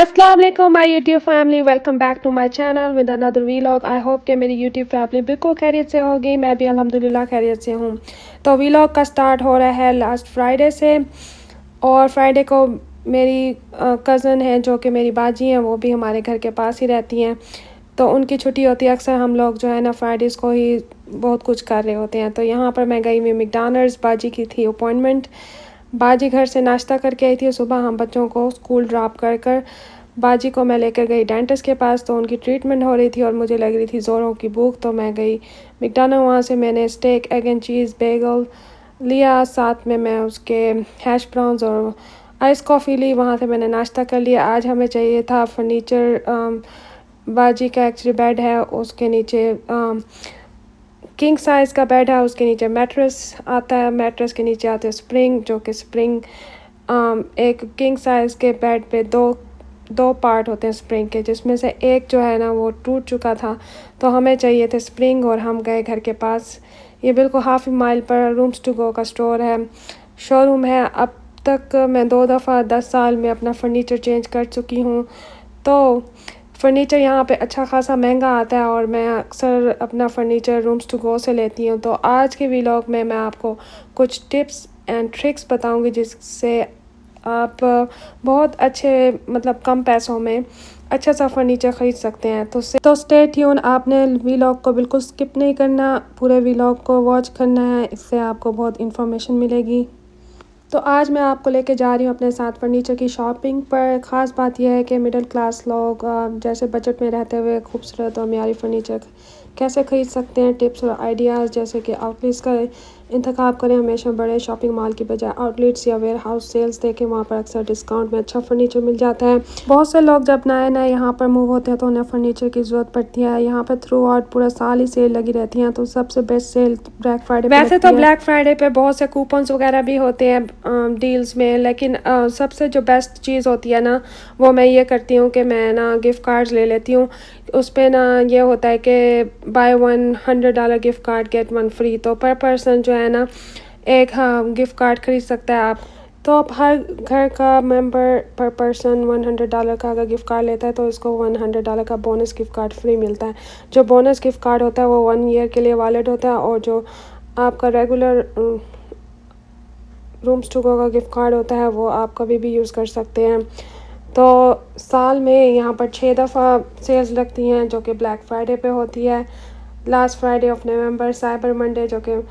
अस्सलाम वालेकुम my YouTube family, welcome back to my channel with another vlog. I hope कि मेरी YouTube family बिल्कुल खैरियत से होगी। मैं भी अल्हम्दुलिल्लाह खैरियत से हूँ। तो वीलॉग का स्टार्ट हो रहा है लास्ट फ्राइडे से, और फ्राइडे को मेरी कज़न है जो कि मेरी बाजी हैं, वो भी हमारे घर के पास ही रहती हैं। तो उनकी छुट्टी होती है। अक्सर हम लोग जो है ना फ्राइडेज़ को ही बहुत कुछ कर रहे होते हैं। तो यहाँ पर मैं गई हुई मैकडॉनल्ड्स, बाजी की थी अपॉइंटमेंट। बाजी घर से नाश्ता करके आई थी। सुबह हम बच्चों को स्कूल ड्रॉप कर कर बाजी को मैं लेकर गई डेंटिस्ट के पास। तो उनकी ट्रीटमेंट हो रही थी और मुझे लग रही थी ज़ोरों की भूख। तो मैं गई मैकडॉनल्ड, वहाँ से मैंने steak, egg and cheese, bagel लिया। साथ में मैं उसके हैश ब्राउन्स और आइस कॉफ़ी ली। वहाँ से मैंने नाश्ता कर लिया। आज हमें चाहिए था फर्नीचर। बाजी का एक्चुअली बेड है, उसके नीचे किंग साइज़ का बेड है, उसके नीचे मैट्रेस आता है, मैट्रेस के नीचे आते हैं स्प्रिंग, जो कि स्प्रिंग एक किंग साइज़ के बेड पे दो पार्ट होते हैं स्प्रिंग के, जिसमें से एक जो है ना वो टूट चुका था। तो हमें चाहिए थे स्प्रिंग, और हम गए घर के पास। ये बिल्कुल हाफ माइल पर रूम्स टू गो का स्टोर है, शोरूम है। अब तक मैं 2 दफ़ा 10 साल में अपना फ़र्नीचर चेंज कर चुकी हूँ। तो फ़र्नीचर यहाँ पे अच्छा खासा महंगा आता है, और मैं अक्सर अपना फ़र्नीचर रूम्स टू गो से लेती हूँ। तो आज के व्लॉग में मैं आपको कुछ टिप्स एंड ट्रिक्स बताऊँगी, जिससे आप बहुत अच्छे, मतलब कम पैसों में अच्छा सा फर्नीचर ख़रीद सकते हैं। तो स्टे ट्यून, आपने व्लॉग को बिल्कुल स्किप नहीं करना, पूरे व्लॉग को वॉच करना है, इससे आपको बहुत इन्फॉर्मेशन मिलेगी। तो आज मैं आपको लेके जा रही हूँ अपने साथ फर्नीचर की शॉपिंग पर। ख़ास बात यह है कि मिडिल क्लास लोग जैसे बजट में रहते हुए खूबसूरत और म्यारी फर्नीचर कैसे ख़रीद सकते हैं। टिप्स और आइडियाज़, जैसे कि आउटलेट्स का इंतखाब करें। हमेशा बड़े शॉपिंग मॉल की बजाय आउटलेट्स या वेयर हाउस सेल्स देखें, वहाँ पर अक्सर डिस्काउंट में अच्छा फर्नीचर मिल जाता है। बहुत से लोग जब नए नए यहाँ पर मूव होते हैं तो उन्हें फर्नीचर की ज़रूरत पड़ती है। यहाँ पर थ्रू आउट पूरा साल ही सेल लगी रहती हैं। तो सबसे बेस्ट सेल ब्लैक फ्राइडे पे वैसे तो ब्लैक फ्राइडे पे बहुत से कूपन्स वगैरह भी होते हैं डील्स में, लेकिन सबसे जो बेस्ट चीज़ होती है ना, वो मैं ये करती हूँ कि मैं ना गिफ्ट कार्ड्स ले लेती हूँ। उस पर ना ये होता है कि by one $100 gift card get one free. तो पर पर्सन जो है ना एक गिफ्ट कार्ड खरीद सकता है आप। तो आप हर घर का मेंबर पर पर्सन $100 का अगर गिफ्ट कार्ड लेता है तो इसको $100 का बोनस गिफ्ट कार्ड फ्री मिलता है। जो बोनस गिफ्ट कार्ड होता है वो 1 ईयर के लिए वैलिड होता है, और जो आपका रेगुलर रूम्स टू गो का गिफ्ट कार्ड होता है वो आप कभी भी यूज़ कर सकते हैं। तो साल में यहाँ पर 6 दफ़ा सेल्स लगती हैं, जो कि ब्लैक फ्राइडे पे होती है। Last Friday of November, cyber Monday जो कि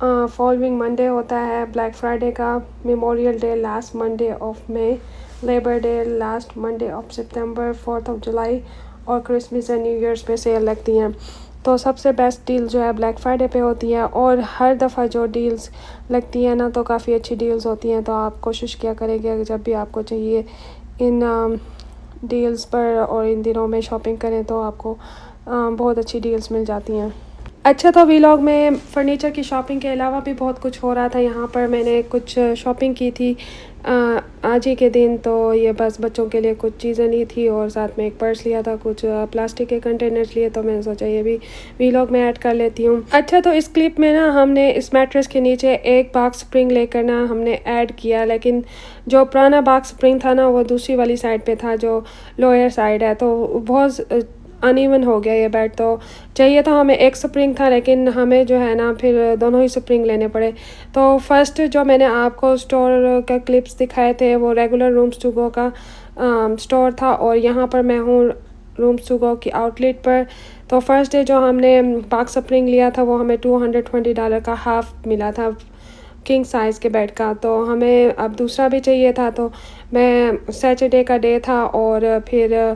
फॉलोइंग मंडे होता है ब्लैक फ्राइडे का, memorial day last Monday of May, labour day last Monday of September, 4th of July, और क्रिसमस एंड न्यू ईयर्स पे सेल लगती हैं। तो सबसे बेस्ट डील जो है ब्लैक फ्राइडे पे होती है, और हर दफ़ा जो डील्स लगती है ना तो काफ़ी अच्छी डील्स होती हैं। तो आप कोशिश किया करेंगे जब भी आपको चाहिए इन डील्स पर और इन दिनों में शॉपिंग करें तो आपको बहुत अच्छी डील्स मिल जाती हैं। अच्छा, तो व्लॉग में फ़र्नीचर की शॉपिंग के अलावा भी बहुत कुछ हो रहा था। यहाँ पर मैंने कुछ शॉपिंग की थी आज ही के दिन। तो ये बस बच्चों के लिए कुछ चीज़ें ली थी, और साथ में एक पर्स लिया था, कुछ प्लास्टिक के कंटेनर्स लिए। तो मैंने सोचा ये भी व्लॉग में ऐड कर लेती हूँ। अच्छा, तो इस क्लिप में ना हमने इस मैट्रेस के नीचे एक बॉक्स स्प्रिंग लेकर ना हमने ऐड किया, लेकिन जो पुराना बॉक्स स्प्रिंग था ना वो दूसरी वाली साइड पे था, जो लोअर साइड है। तो बहुत अनइवन हो गया ये बेड। तो चाहिए था हमें एक स्प्रिंग था, लेकिन हमें जो है ना फिर दोनों ही स्प्रिंग लेने पड़े। तो फर्स्ट जो मैंने आपको स्टोर का क्लिप्स दिखाए थे वो रेगुलर रूम्स टू गो का स्टोर था, और यहाँ पर मैं हूँ रूम्स टू गो की आउटलेट पर। तो फर्स्ट डे जो हमने बॉक्स स्प्रिंग लिया था वो हमें $220 का हाफ मिला था किंग साइज़ के बेड का। तो हमें अब दूसरा भी चाहिए था। तो मैं सैटरडे का डे था, और फिर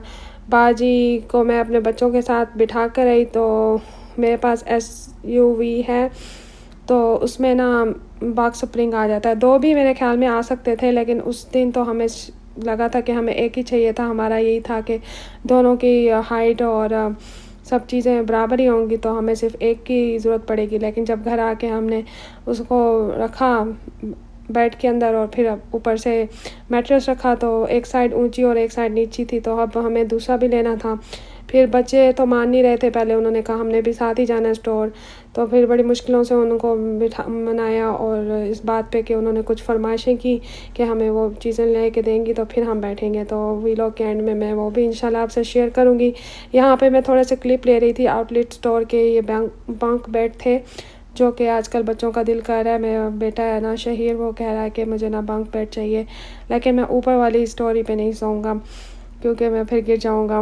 बाजी को मैं अपने बच्चों के साथ बिठा कर आई। तो मेरे पास SUV है, तो उसमें ना बॉक्स स्प्रिंग आ जाता है। 2 भी मेरे ख्याल में आ सकते थे, लेकिन उस दिन तो हमें लगा था कि हमें एक ही चाहिए था। हमारा यही था कि दोनों की हाइट और सब चीज़ें बराबर ही होंगी, तो हमें सिर्फ एक की ज़रूरत पड़ेगी। लेकिन जब घर आके हमने उसको रखा बेड के अंदर और फिर ऊपर से मैट्रेस रखा, तो एक साइड ऊंची और एक साइड नीची थी। तो अब हमें दूसरा भी लेना था। फिर बच्चे तो मान नहीं रहे थे, पहले उन्होंने कहा हमने भी साथ ही जाना है स्टोर। तो फिर बड़ी मुश्किलों से उनको मनाया और इस बात पे कि उन्होंने कुछ फरमाइशें की कि हमें वो चीज़ें ले के देंगी तो फिर हम बैठेंगे। तो वीलॉग के एंड में मैं वो भी इंशाल्लाह आपसे शेयर करूँगी। यहाँ पे मैं थोड़े से क्लिप ले रही थी आउटलेट स्टोर के। ये बंक बेड थे जो कि आजकल बच्चों का दिल कर रहा है। मेरा बेटा है ना शहीर, वो कह रहा है कि मुझे ना बंक बेड चाहिए, लेकिन मैं ऊपर वाली स्टोरी पे नहीं सोऊंगा क्योंकि मैं फिर गिर जाऊंगा।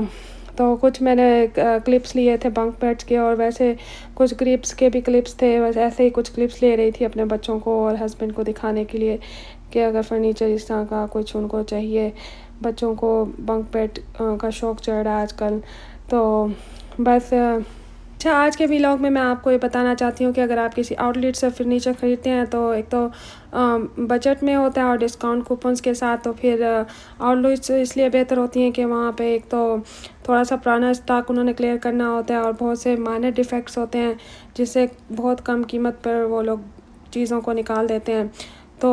तो कुछ मैंने क्लिप्स लिए थे बंक बेड्स के, और वैसे कुछ ग्रिप्स के भी क्लिप्स थे। बस ऐसे ही कुछ क्लिप्स ले रही थी अपने बच्चों को और हस्बैंड को दिखाने के लिए कि अगर फर्नीचर इस तरह का कुछ उनको चाहिए। बच्चों को बंक बेड का शौक़ चढ़ रहा है आजकल। तो बस अच्छा, आज के व्लॉग में मैं आपको ये बताना चाहती हूँ कि अगर आप किसी आउटलेट से फर्नीचर ख़रीदते हैं तो एक तो बजट में होता है और डिस्काउंट कूपन्स के साथ, तो फिर आउटलेट्स इसलिए बेहतर होती हैं कि वहाँ पे एक तो थोड़ा सा पुराना स्टॉक उन्होंने क्लियर करना होता है और बहुत से माइनर डिफेक्ट्स होते हैं जिससे बहुत कम कीमत पर वो लोग चीज़ों को निकाल देते हैं। तो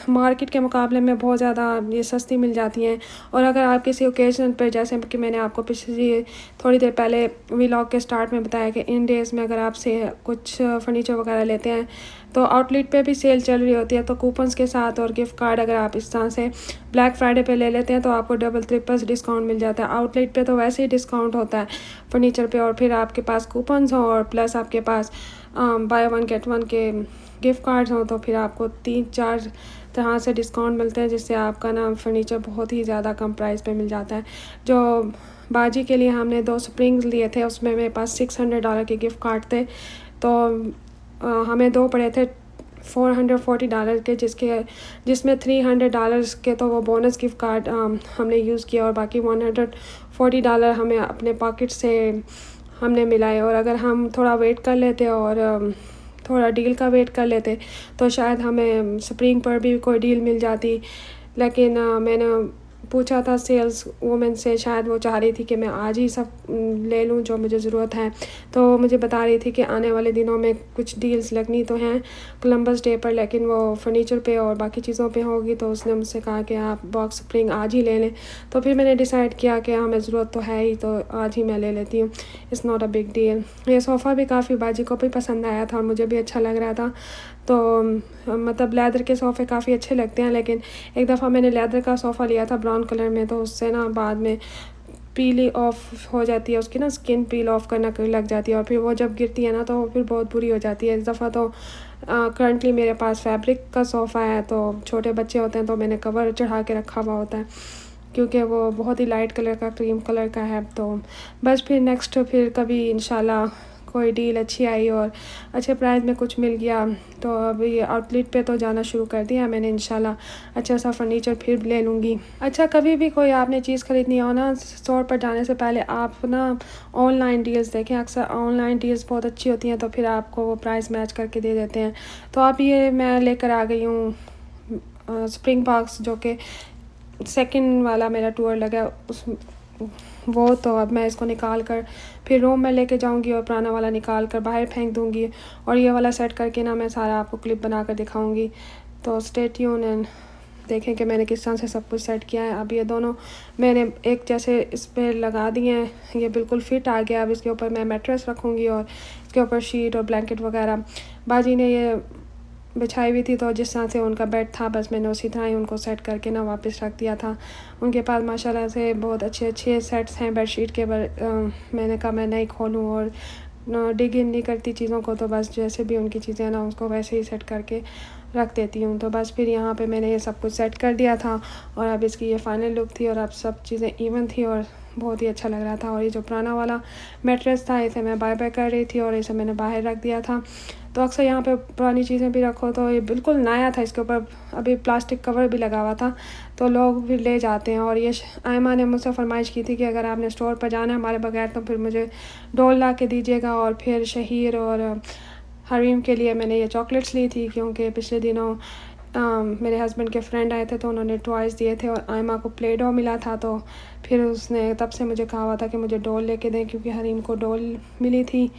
मार्केट के मुकाबले में बहुत ज़्यादा ये सस्ती मिल जाती हैं। और अगर आप किसी ओकेज़न पर, जैसे कि मैंने आपको पिछली थोड़ी देर पहले व्लॉग के स्टार्ट में बताया कि इन डेज़ में अगर आप से कुछ फर्नीचर वगैरह लेते हैं तो आउटलेट पे भी सेल चल रही होती है। तो कूपन्स के साथ और गिफ्ट कार्ड अगर आप इस तरह से ब्लैक फ्राइडे पे ले लेते हैं तो आपको डबल ट्रिपल डिस्काउंट मिल जाता है। आउटलेट पे तो वैसे ही डिस्काउंट होता है फर्नीचर पे, और फिर आपके पास कूपन्स हों और प्लस आपके पास बाय वन गेट वन के गिफ्ट कार्ड्स हों तो फिर आपको 3-4 तरह से डिस्काउंट मिलते हैं, जिससे आपका ना फर्नीचर बहुत ही ज़्यादा कम प्राइस पे मिल जाता है। जो बाजी के लिए हमने 2 स्प्रिंग्स लिए थे, उसमें मेरे पास $600 के गिफ्ट कार्ड थे, तो हमें 2 पड़े थे $440 के, जिसमें $300 के तो वो बोनस गिफ्ट कार्ड हमने यूज़ किया और बाकी $140 हमें अपने पॉकेट से हमने मिलाए। और अगर हम थोड़ा वेट कर लेते और थोड़ा डील का वेट कर लेते तो शायद हमें स्प्रिंग पर भी कोई डील मिल जाती। लेकिन मैंने पूछा था सेल्स वूमेन से, शायद वो चाह रही थी कि मैं आज ही सब ले लूँ जो मुझे ज़रूरत है। तो मुझे बता रही थी कि आने वाले दिनों में कुछ डील्स लगनी तो हैं कोलंबस डे पर, लेकिन वो फर्नीचर पे और बाकी चीज़ों पे होगी। तो उसने मुझसे कहा कि आप बॉक्स स्प्रिंग आज ही ले लें। तो फिर मैंने डिसाइड किया कि हमें ज़रूरत तो है ही, तो आज ही मैं ले लेती हूँ। It's not a big deal. ये सोफ़ा भी काफ़ी बाजी को भी पसंद आया था और मुझे भी अच्छा लग रहा था। तो मतलब लेदर के सोफ़े काफ़ी अच्छे लगते हैं, लेकिन एक दफ़ा मैंने लेदर का सोफ़ा लिया था ब्राउन कलर में, तो उससे ना बाद में पीली ऑफ हो जाती है, उसकी ना स्किन पील ऑफ करना लग जाती है और फिर वो जब गिरती है ना तो फिर बहुत बुरी हो जाती है। इस दफ़ा तो करंटली मेरे पास फैब्रिक का सोफ़ा है, तो छोटे बच्चे होते हैं तो मैंने कवर चढ़ा के रखा हुआ होता है क्योंकि वो बहुत ही लाइट कलर का क्रीम कलर का है। तो बस फिर कभी इंशाल्लाह कोई डील अच्छी आई और अच्छे प्राइस में कुछ मिल गया तो अभी आउटलेट पे तो जाना शुरू कर दिया मैंने। इंशाल्लाह अच्छा सा फर्नीचर फिर ले लूँगी। अच्छा, कभी भी कोई आपने चीज़ ख़रीदनी हो ना, स्टोर पर जाने से पहले आप ना ऑनलाइन डील्स देखें। अक्सर ऑनलाइन डील्स बहुत अच्छी होती हैं तो फिर आपको वो प्राइस मैच करके दे देते हैं। तो अब ये मैं लेकर आ गई हूँ स्प्रिंग बॉक्स, जो कि सेकंड वाला मेरा टूर लगा उस वो। तो अब मैं इसको निकाल कर फिर रूम में लेके जाऊंगी और पुराना वाला निकाल कर बाहर फेंक दूंगी और ये वाला सेट करके ना मैं सारा आपको क्लिप बना कर दिखाऊंगी। तो स्टे ट्यून एंड देखें कि मैंने किस तरह से सब कुछ सेट किया है। अब ये दोनों मैंने एक जैसे इस पर लगा दिए हैं, ये बिल्कुल फिट आ गया। अब इसके ऊपर मैं मैट्रेस रखूँगी और इसके ऊपर शीट और ब्लैंकेट वगैरह। बाजी ने ये बिछाई हुई थी तो जिस तरह से उनका बेड था बस मैंने उसी तरह ही उनको सेट करके ना वापस रख दिया था। उनके पास माशाल्लाह से बहुत अच्छे सेट्स हैं बेडशीट के, मैंने कहा मैं नहीं खोलूँ और डिग इन नहीं करती चीज़ों को, तो बस जैसे भी उनकी चीज़ें ना उसको वैसे ही सेट करके रख देती हूँ। तो बस फिर यहाँ पे मैंने ये सब कुछ सेट कर दिया था और अब इसकी ये फाइनल लुक थी और अब सब चीज़ें इवन थी और बहुत ही अच्छा लग रहा था। और ये जो पुराना वाला मैट्रेस था इसे मैं बाय कर रही थी और इसे मैंने बाहर रख दिया था। तो अक्सर यहाँ पे पुरानी चीज़ें भी रखो तो ये बिल्कुल नया था, इसके ऊपर अभी प्लास्टिक कवर भी लगा हुआ था तो लोग भी ले जाते हैं। और ये आयमा ने मुझसे फरमाइश की थी कि अगर आपने स्टोर पर जाना है हमारे बगैर तो फिर मुझे डोल ला के दीजिएगा। और फिर शहीर और हरीम के लिए मैंने ये चॉकलेट्स ली थी क्योंकि पिछले दिनों मेरे हस्बैंड के फ्रेंड आए थे तो उन्होंने टॉयज़ दिए थे और आयमा को प्ले डो मिला था। तो फिर उसने तब से मुझे कहा हुआ था कि मुझे डॉल लेके दें क्योंकि हरीम को डॉल मिली थी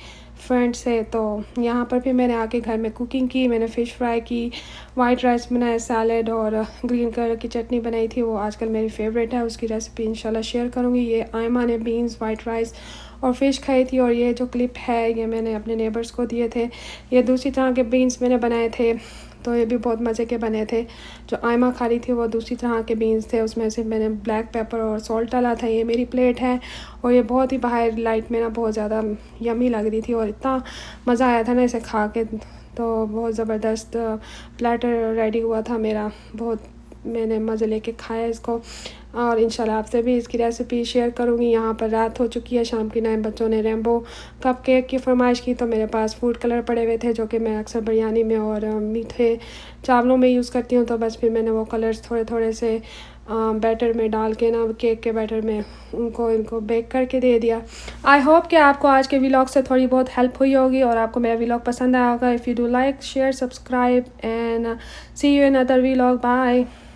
फ्रेंड से। तो यहाँ पर भी मैंने आके घर में कुकिंग की, मैंने फ़िश फ्राई की, वाइट राइस बनाया, सैलेड और ग्रीन कलर की चटनी बनाई थी, वो आजकल मेरी फेवरेट है। उसकी रेसिपी इंशाल्लाह शेयर करूँगी। ये आयमा ने बीन्स, वाइट राइस और फ़िश खाई थी, और ये जो क्लिप है ये मैंने अपने नेबर्स को दिए थे। ये दूसरी तरह के बीन्स मैंने बनाए थे, तो ये भी बहुत मज़े के बने थे। जो आयमा खा रही थी वो दूसरी तरह के बीन्स थे, उसमें से मैंने ब्लैक पेपर और सॉल्ट डाला था। ये मेरी प्लेट है, और ये बहुत ही बाहर लाइट में ना बहुत ज़्यादा यमी लग रही थी, और इतना मज़ा आया था ना इसे खा के। तो बहुत ज़बरदस्त प्लेटर रेडी हुआ था मेरा, बहुत मैंने मज़े लेके खाया इसको, और इंशाल्लाह आपसे भी इसकी रेसिपी शेयर करूँगी। यहाँ पर रात हो चुकी है, शाम की 9, बच्चों ने रेम्बो कप केक की फरमाइश की, तो मेरे पास फूड कलर पड़े हुए थे जो कि मैं अक्सर बिरयानी में और मीठे चावलों में यूज़ करती हूँ। तो बस फिर मैंने वो कलर्स थोड़े थोड़े से बैटर में डाल के ना, केक के बैटर में इनको बेक करके दे दिया। आई होप कि आपको आज के व्लॉग से थोड़ी बहुत हेल्प हुई होगी, और आपको मेरा व्लॉग पसंद आया होगा। If you do like, share, subscribe and see you in other vlog. Bye.